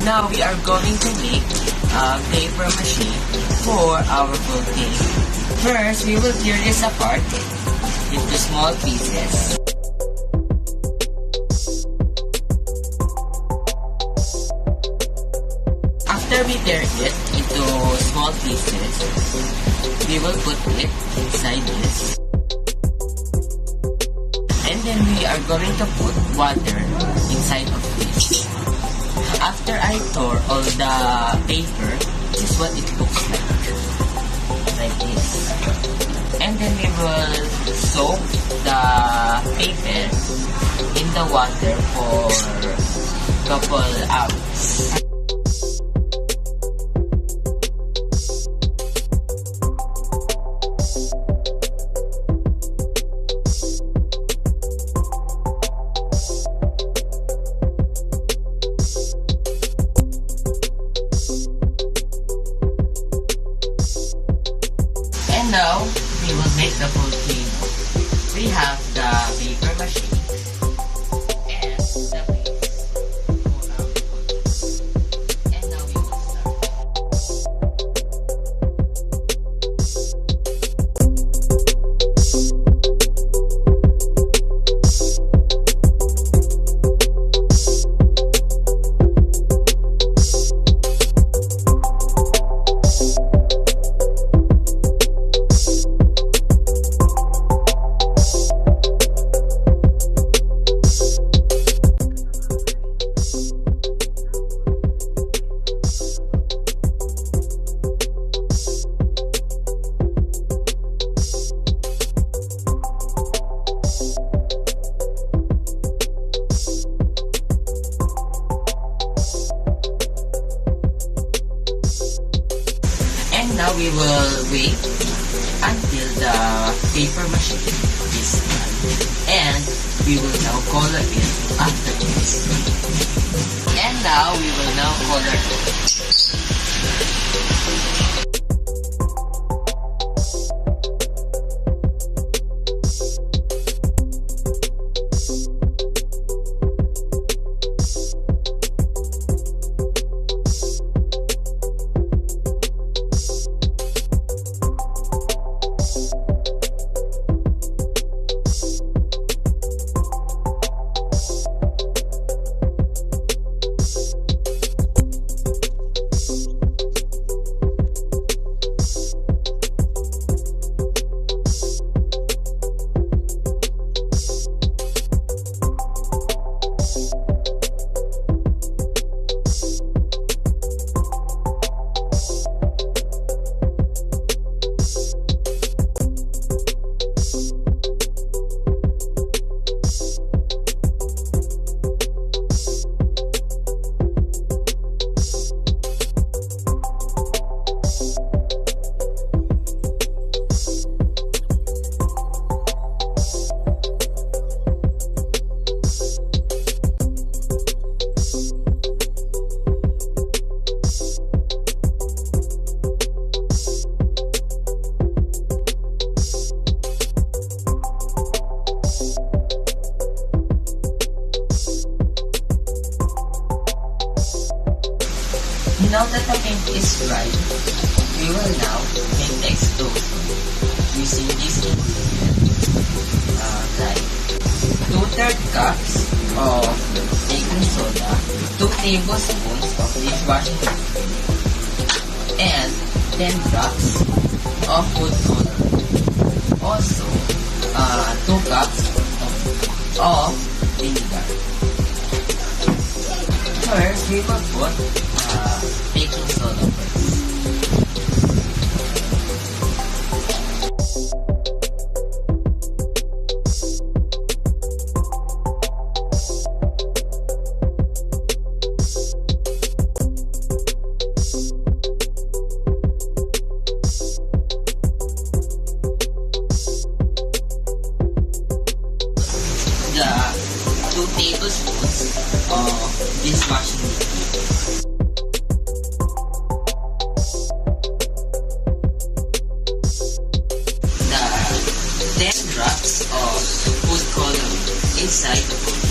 Now we are going to make paper mache for our volcano. First, we will tear this apart into small pieces. After we tear it into small pieces, we will put it inside this. And then we are going to put water inside of this. After I tore all the paper, this is what it looks like this. And then we will soak the paper in the water for a couple hours. And now, we will make the volcano. We have the paper mache and the base for our volcano. And now we will start. Now we will wait until the paper mache is done, and we will now color it after this. And now we will now color it. Now that the paint is dry, we will now make the explosion using this ingredient, like 2/3 cups of baking soda, 2 tablespoons of dishwashing liquid, and 10 drops of food coloring. Also, 2 cups of vinegar. First, we will put baking soda first. The 2 tablespoons of dishwashing liquid. The 10 drops of food coloring inside the bowl.